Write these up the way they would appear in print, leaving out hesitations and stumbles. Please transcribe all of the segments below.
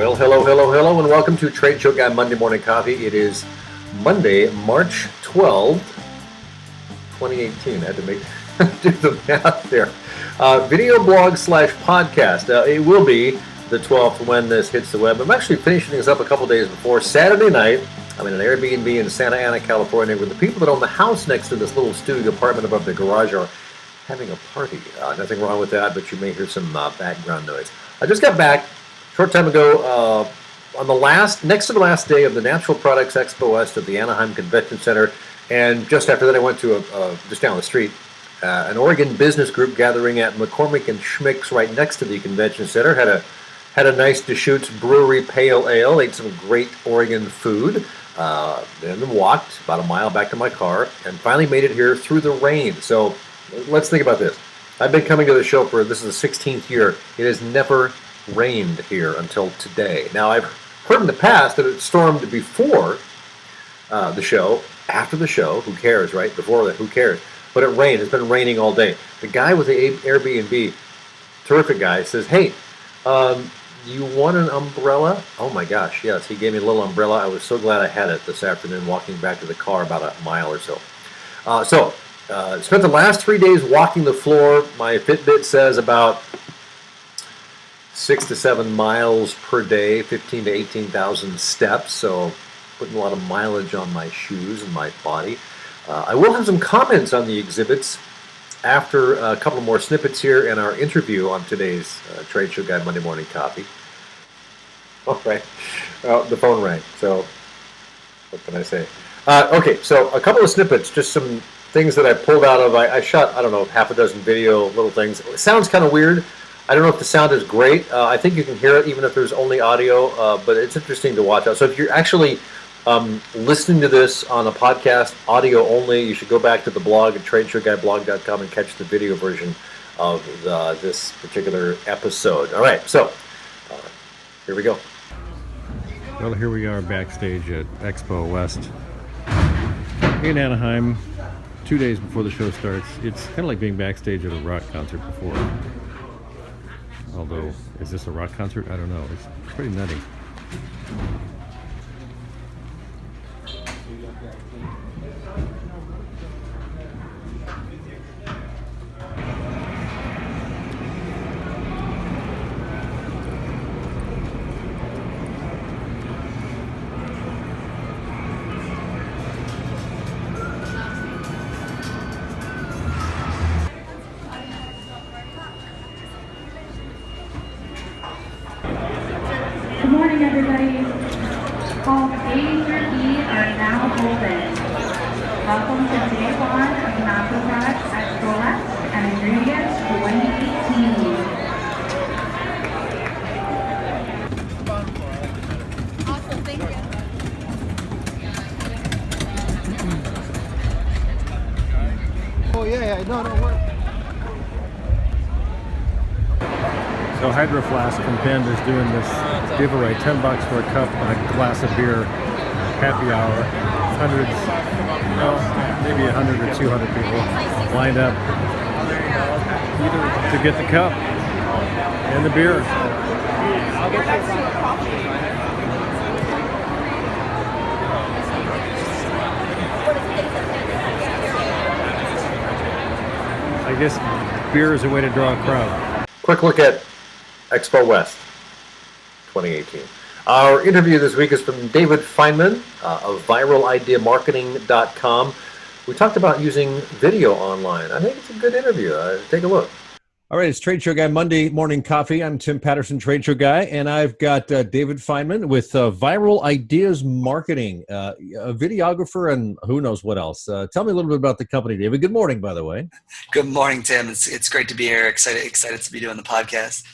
Well, hello, and welcome to Trade Show Guy Monday Morning Coffee. It is Monday, March 12th, 2018. I had to do the math there. Video blog / podcast. It will be the 12th when this hits the web. I'm actually finishing things up a couple days before. Saturday night, I'm in an Airbnb in Santa Ana, California, where the people that own the house next to this little studio apartment above the garage are having a party. Nothing wrong with that, but you may hear some background noise. I just got back short time ago on next to the last day of the Natural Products Expo West at the Anaheim Convention Center, and just after that I went to just down the street, an Oregon business group gathering at McCormick and Schmick's right next to the convention center. Had a nice Deschutes Brewery Pale Ale, ate some great Oregon food, then walked about a mile back to my car, and finally made it here through the rain. So let's think about this. I've been coming to the show this is the 16th year. It has never rained here until today. Now, I've heard in the past that it stormed before the show, after the show, who cares, right? Before that, who cares? But it rained. It's been raining all day. The guy with the Airbnb, terrific guy, says, hey, you want an umbrella? Oh my gosh, yes. He gave me a little umbrella. I was so glad I had it this afternoon walking back to the car about a mile or so. Spent the last 3 days walking the floor. My Fitbit says about 6 to 7 miles per day, 15 to 18,000 steps. So putting a lot of mileage on my shoes and my body. I will have some comments on the exhibits after a couple more snippets here in our interview on today's Trade Show Guy Monday Morning Coffee. All right. The phone rang. So what can I say? Okay, so a couple of snippets, just some things that I pulled out of. I shot, I don't know, half a dozen video little things. It sounds kind of weird. I don't know if the sound is great. I think you can hear it even if there's only audio, but it's interesting to watch out. So if you're actually listening to this on a podcast, audio only, you should go back to the blog at TradeshowGuyBlog.com and catch the video version of this particular episode. All right, so here we go. Well, here we are backstage at Expo West in Anaheim, 2 days before the show starts. It's kind of like being backstage at a rock concert before. Although, is this a rock concert? I don't know. It's pretty nutty. Good morning, everybody. Halls A through E are now open. Welcome to day one of the Natural Products Expo West and Ingredients 2018. Awesome, thank you. Oh yeah, no, we're... So Hydro Flask from Bend is doing this giveaway, $10 for a cup and a glass of beer, happy hour. Hundreds, maybe 100 or 200 people lined up either to get the cup and the beer. I guess beer is a way to draw a crowd. Quick look at Expo West 2018. Our interview this week is from David Feinman of viralideamarketing.com. We talked about using video online. I think it's a good interview. Take a look. All right, it's Trade Show Guy Monday Morning Coffee. I'm Tim Patterson, Trade Show Guy, and I've got David Feinman with Viral Ideas Marketing, a videographer, and who knows what else. Tell me a little bit about the company, David. Good morning, by the way. Good morning, Tim. It's great to be here. Excited to be doing the podcast.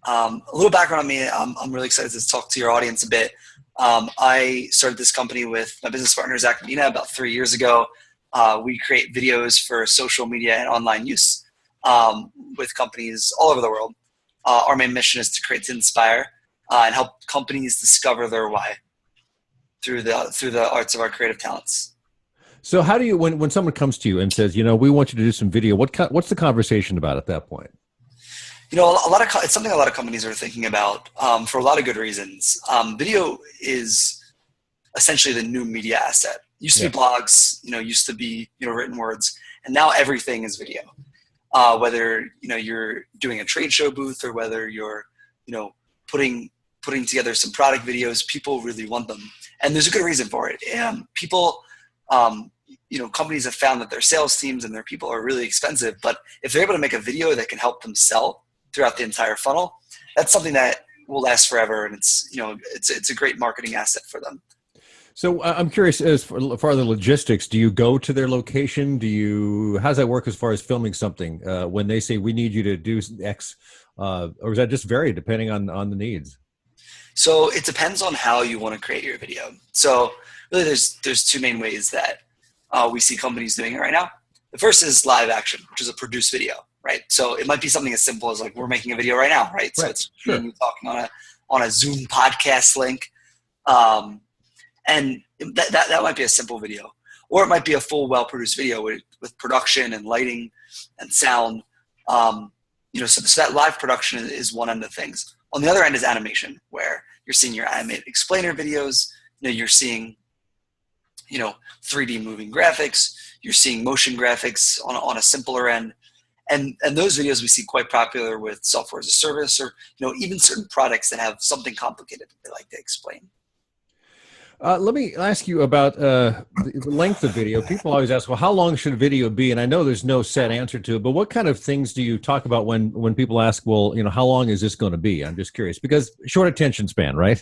A little background on me. I'm really excited to talk to your audience a bit. I started this company with my business partner, Zach Medina, about 3 years ago. We create videos for social media and online use with companies all over the world. Our main mission is to create to inspire and help companies discover their why through the arts of our creative talents. So how do you, when someone comes to you and says, we want you to do some video, what's the conversation about at that point? It's something a lot of companies are thinking about for a lot of good reasons. Video is essentially the new media asset. Used to be blogs, used to be written words, and now everything is video. Whether you're doing a trade show booth or whether you're putting together some product videos, people really want them, and there's a good reason for it. People, companies have found that their sales teams and their people are really expensive, but if they're able to make a video that can help them sell throughout the entire funnel, that's something that will last forever, and it's a great marketing asset for them. So I'm curious, as far as the logistics, do you go to their location? How does that work as far as filming something? When they say we need you to do X, or does that just vary depending on the needs? So it depends on how you want to create your video. So really there's two main ways that we see companies doing it right now. The first is live action, which is a produced video, right? So it might be something as simple as like we're making a video right now, right? So it's me and you talking on a Zoom podcast link. And that might be a simple video, or it might be a full, well-produced video with production and lighting and sound. So that live production is one end of things. On the other end is animation, where you're seeing your animated explainer videos. You're seeing, 3D moving graphics. You're seeing motion graphics on a simpler end, and those videos we see quite popular with software as a service, or even certain products that have something complicated that they like to explain. Let me ask you about the length of video. People always ask, well, how long should a video be? And I know there's no set answer to it, but what kind of things do you talk about when people ask, well, how long is this going to be? I'm just curious, because short attention span, right?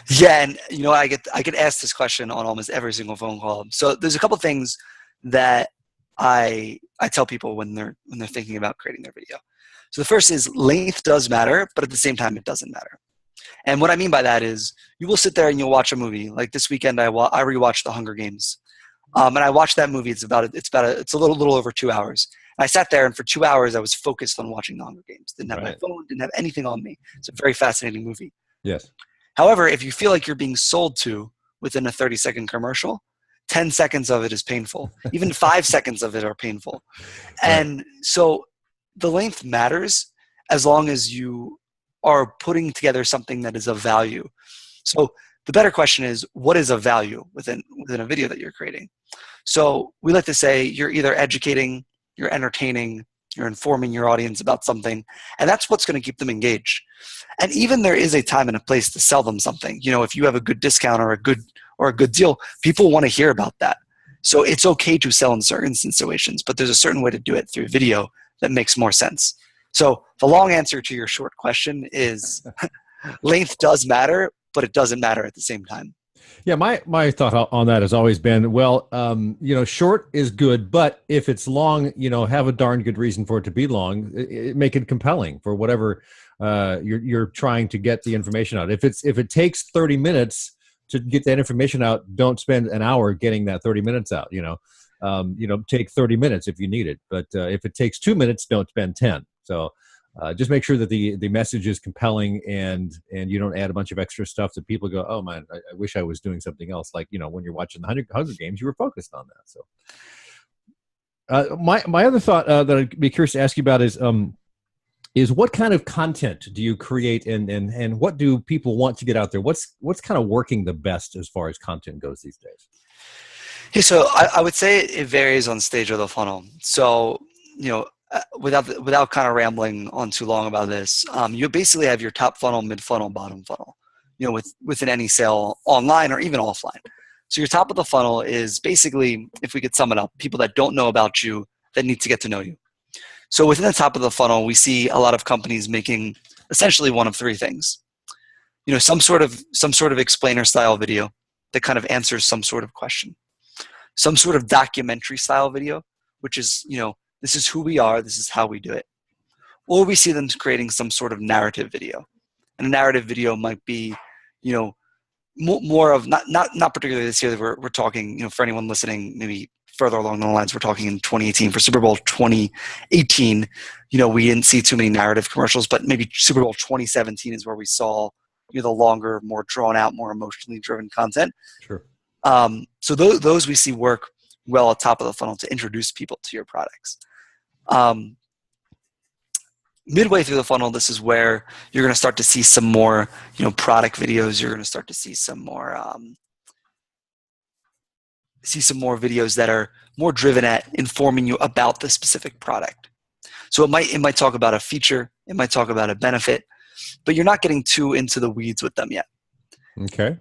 Yeah, and I get asked this question on almost every single phone call. So there's a couple things that I tell people when they're thinking about creating their video. So the first is length does matter, but at the same time, it doesn't matter. And what I mean by that is you will sit there and you'll watch a movie. Like this weekend, I rewatched The Hunger Games, and I watched that movie. It's a little over 2 hours. And I sat there, and for 2 hours, I was focused on watching The Hunger Games. Didn't have my phone, didn't have anything on me. It's a very fascinating movie. Yes. However, if you feel like you're being sold to within a 30-second commercial, 10 seconds of it is painful. Even 5 seconds of it are painful. And so the length matters as long as you are putting together something that is of value. So the better question is, what is of value within a video that you're creating? So we like to say you're either educating, you're entertaining, you're informing your audience about something, and that's what's going to keep them engaged. And even there is a time and a place to sell them something. If you have a good discount or a good deal, people want to hear about that. So it's okay to sell in certain situations, but there's a certain way to do it through video that makes more sense. So the long answer to your short question is length does matter, but it doesn't matter at the same time. Yeah, my thought on that has always been, well, short is good, but if it's long, have a darn good reason for it to be long. Make it compelling for whatever you're trying to get the information out. If it takes 30 minutes to get that information out, don't spend an hour getting that 30 minutes out. Take 30 minutes if you need it, but if it takes 2 minutes, don't spend 10. So just make sure that the message is compelling and you don't add a bunch of extra stuff that people go, oh man, I wish I was doing something else. Like, when you're watching the Hunger Games, you were focused on that. So my other thought that I'd be curious to ask you about is what kind of content do you create and what do people want to get out there? What's kind of working the best as far as content goes these days? Yeah, so I would say it varies on stage of the funnel. So, without kind of rambling on too long about this, you basically have your top funnel, mid funnel, bottom funnel, within any sale online or even offline. So your top of the funnel is basically, if we could sum it up, people that don't know about you that need to get to know you. So within the top of the funnel, we see a lot of companies making essentially one of three things. Some sort of explainer style video that kind of answers some sort of question. Some sort of documentary style video, which is, this is who we are, this is how we do it. Or we see them creating some sort of narrative video. And a narrative video might be, more of, not particularly this year, we're talking, for anyone listening, maybe further along the lines, we're talking in 2018 for Super Bowl 2018, we didn't see too many narrative commercials, but maybe Super Bowl 2017 is where we saw, the longer, more drawn out, more emotionally driven content. Sure. So those we see work well at top of the funnel to introduce people to your products. midway through the funnel, this is where you're going to start to see some more, product videos. You're going to start to see some more videos that are more driven at informing you about the specific product. So it might talk about a feature, it might talk about a benefit, but you're not getting too into the weeds with them yet. Okay.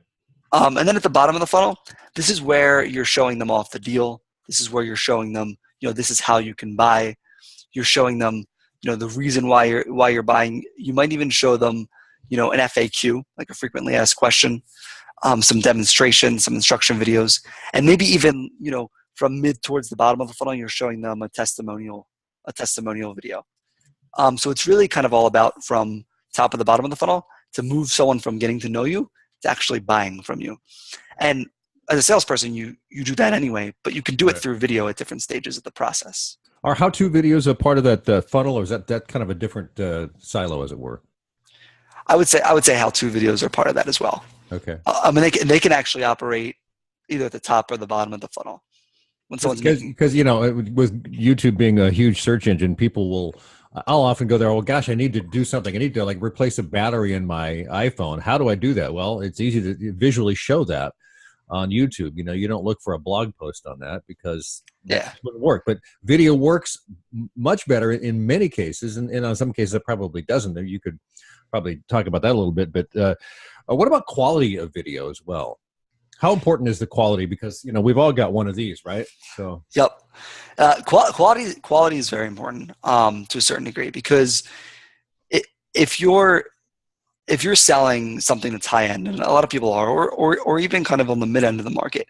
And then at the bottom of the funnel, this is where you're showing them off the deal. This is where you're showing them, this is how you can buy. You're showing them, the reason why you're buying. You might even show them, an FAQ, like a frequently asked question, some demonstrations, some instruction videos, and maybe even, from mid towards the bottom of the funnel, you're showing them a testimonial video. So it's really kind of all about from top of the bottom of the funnel to move someone from getting to know you to actually buying from you. And as a salesperson, you do that anyway, but you can do it through video at different stages of the process. Are how-to videos a part of that funnel, or is that kind of a different silo, as it were? I would say how-to videos are part of that as well. Okay. I mean, they can actually operate either at the top or the bottom of the funnel. When someone's because with YouTube being a huge search engine, I'll often go there. Well, gosh, I need to do something. I need to replace a battery in my iPhone. How do I do that? Well, it's easy to visually show that on YouTube. You don't look for a blog post on that because that wouldn't work. But video works much better in many cases, and in some cases it probably doesn't. You could probably talk about that a little bit. But what about quality of video as well? How important is the quality? Because we've all got one of these, right? So yep, quality is very important to a certain degree, because if you're selling something that's high end, and a lot of people are, or even kind of on the mid end of the market,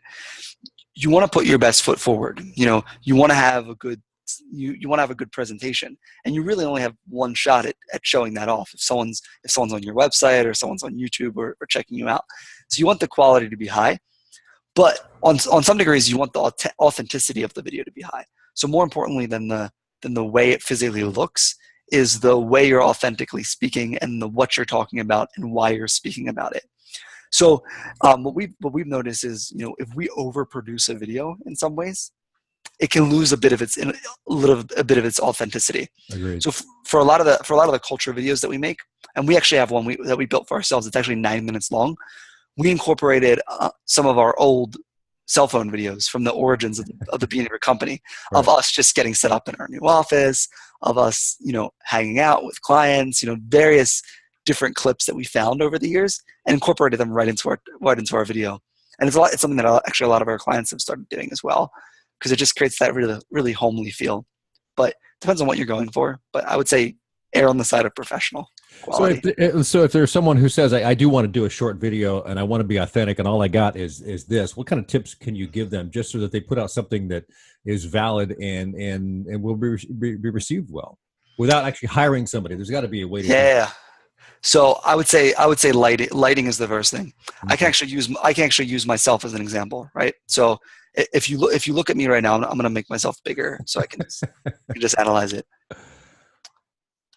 you want to put your best foot forward. You want to have a good you want to have a good presentation, and you really only have one shot at showing that off. If someone's on your website or someone's on YouTube or checking you out, so you want the quality to be high, but on some degrees you want the authenticity of the video to be high. So more importantly than the way it physically looks is the way you're authentically speaking and what you're talking about and why you're speaking about it. So what we've noticed is, if we overproduce a video in some ways, it can lose a bit of its authenticity. Agreed. So for a lot of the culture videos that we make, and we actually have one that we built for ourselves. It's actually 9 minutes long. We incorporated some of our old cell phone videos from the origins of the beginning of our company, of us just getting set up in our new office, of us, hanging out with clients, various different clips that we found over the years, and incorporated them right into our video. And it's something that actually a lot of our clients have started doing as well, because it just creates that really, really homely feel. But it depends on what you're going for. But I would say err on the side of professional quality. So if there's someone who says, I do want to do a short video and I want to be authentic and all I got is this, what kind of tips can you give them just so that they put out something that is valid and will be received well without actually hiring somebody? There's got to be a way to do it. So I would say lighting is the first thing. Mm-hmm. I can actually use myself as an example, right? So if you look at me right now, I'm going to make myself bigger so I can just analyze it.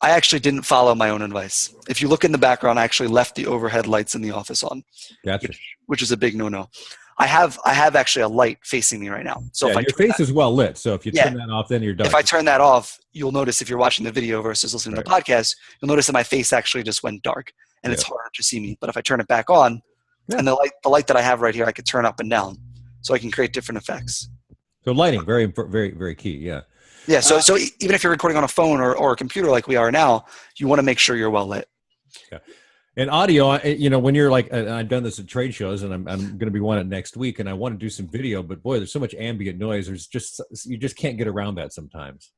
I actually didn't follow my own advice. If you look in the background, I actually left the overhead lights in the office on. Gotcha. Which is a big no-no. I have actually a light facing me right now. So if your face is well lit. So if you turn that off, then you're done. If I turn that off, you'll notice, if you're watching the video versus listening to the podcast, you'll notice that my face actually just went dark and it's harder to see me. But if I turn it back on, and the light that I have right here, I could turn up and down, so I can create different effects. So lighting, very, very, very key. Yeah. Yeah. So even if you're recording on a phone or a computer like we are now, you want to make sure you're well lit. Yeah. And audio, when you're I've done this at trade shows, and I'm going to be one at next week, and I want to do some video, but boy, there's so much ambient noise. You just can't get around that sometimes.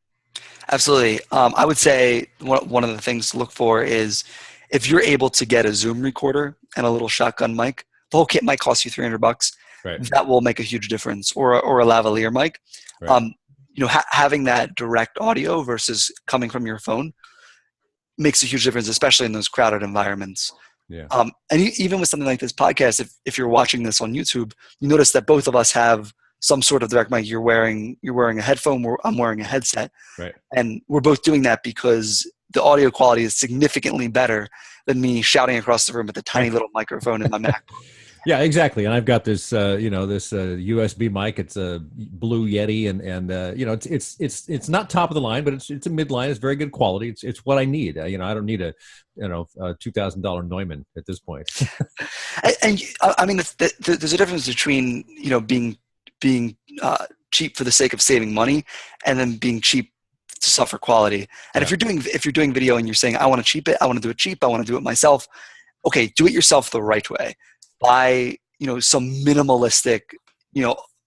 Absolutely. I would say one of the things to look for is if you're able to get a Zoom recorder and a little shotgun mic. The whole kit might cost you $300. Right. That will make a huge difference. Or a lavalier mic. Right. Having that direct audio versus coming from your phone makes a huge difference, especially in those crowded environments. Yeah. And even with something like this podcast, if you're watching this on YouTube, you notice that both of us have some sort of direct mic. You're wearing a headphone. I'm wearing a headset. Right. And we're both doing that because the audio quality is significantly better than me shouting across the room with a tiny little microphone in my Mac. Yeah, exactly. And I've got this, this USB mic. It's a Blue Yeti, and it's not top of the line, but it's a midline. It's very good quality. It's what I need. I don't need a $2,000 Neumann at this point. And I mean, there's a difference between being cheap for the sake of saving money, and then being cheap to suffer quality. And Yeah. if you're doing video and you're saying, I want to cheap it, I want to do it cheap, I want to do it myself. Okay, do it yourself the right way. Buy some minimalistic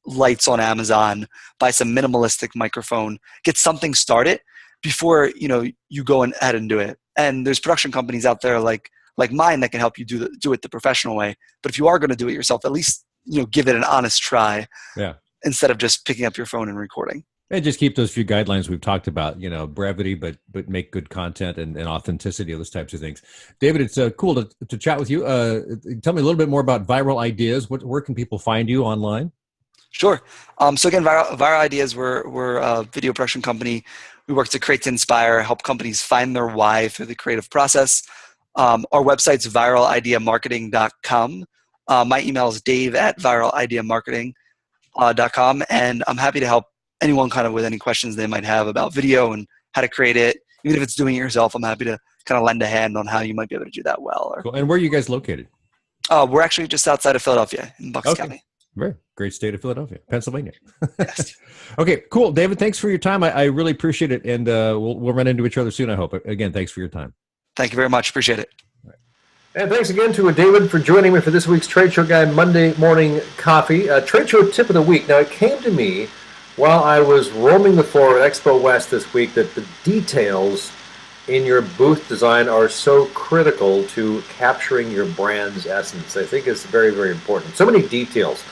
lights on Amazon. Buy some minimalistic microphone. Get something started before you go ahead and do it. And there's production companies out there like mine that can help you do it the professional way. But if you are going to do it yourself, at least give it an honest try. Yeah. Instead of just picking up your phone and recording. And just keep those few guidelines we've talked about, brevity, but make good content and authenticity, those types of things. David, it's cool to chat with you. Tell me a little bit more about Viral Ideas. Where can people find you online? Sure. So again, Viral Ideas, we're a video production company. We work to create, to inspire, help companies find their why through the creative process. Our website's viralideamarketing.com. My email is dave@viralideamarketing.com, and I'm happy to help anyone kind of with any questions they might have about video and how to create it. Even if it's doing it yourself, I'm happy to kind of lend a hand on how you might be able to do that well. Cool. And where are you guys located? We're actually just outside of Philadelphia in Bucks County. Very great state of Philadelphia, Pennsylvania. Yes. Okay, cool. David, thanks for your time. I really appreciate it, and we'll run into each other soon, I hope. Again, thanks for your time. Thank you very much. Appreciate it. And thanks again to David for joining me for this week's Trade Show Guy Monday Morning Coffee. Trade Show Tip of the Week. Now, it came to me while I was roaming the floor at Expo West this week that the details in your booth design are so critical to capturing your brand's essence. I think it's very, very important. So many details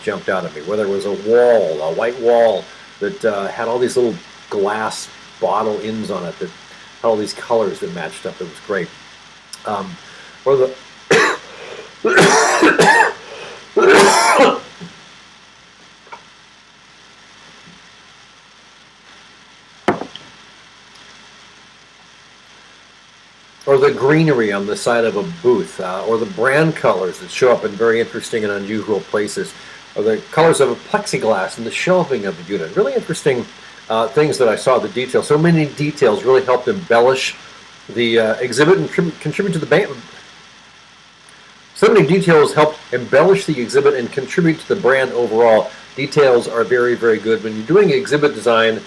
jumped out at me, whether it was a white wall that had all these little glass bottle ends on it that had all these colors that matched up. It was great. Or the or the greenery on the side of a booth, or the brand colors that show up in very interesting and unusual places, or the colors of a plexiglass and the shelving of the unit. Really interesting things that I saw, the details. So many details really helped embellish the exhibit and contribute to the band. So many details helped embellish the exhibit and contribute to the brand overall. Details are very, very good. When you're doing exhibit design,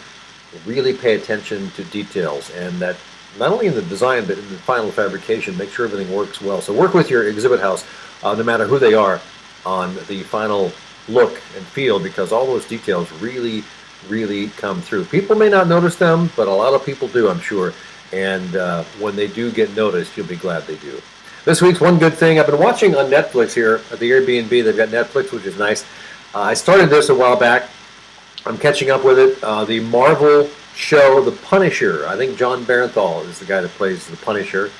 really pay attention to details, and that not only in the design but in the final fabrication, make sure everything works well. So work with your exhibit house, no matter who they are, on the final look and feel, because all those details really, really come through. People may not notice them, but a lot of people do, I'm sure. And when they do get noticed, you'll be glad they do. This week's one good thing, I've been watching on Netflix here at the Airbnb. They've got Netflix, which is nice. I started this a while back. I'm catching up with it. The Marvel show, The Punisher. I think John Barenthal is the guy that plays The Punisher.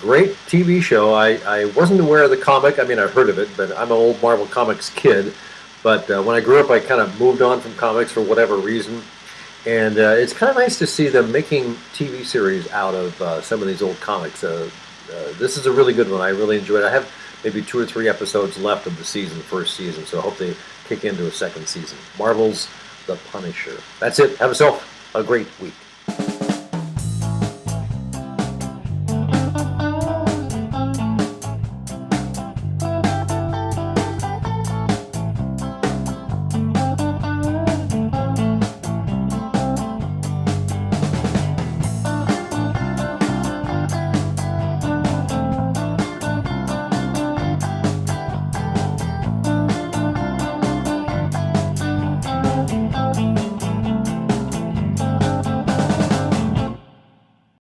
Great TV show. I wasn't aware of the comic. I mean, I've heard of it, but I'm an old Marvel Comics kid. But when I grew up, I kind of moved on from comics for whatever reason. And it's kind of nice to see them making TV series out of some of these old comics. This is a really good one. I really enjoyed it. I have maybe 2 or 3 episodes left of the first season, so I hope they kick into a second season. Marvel's The Punisher. That's it. Have yourself a great week.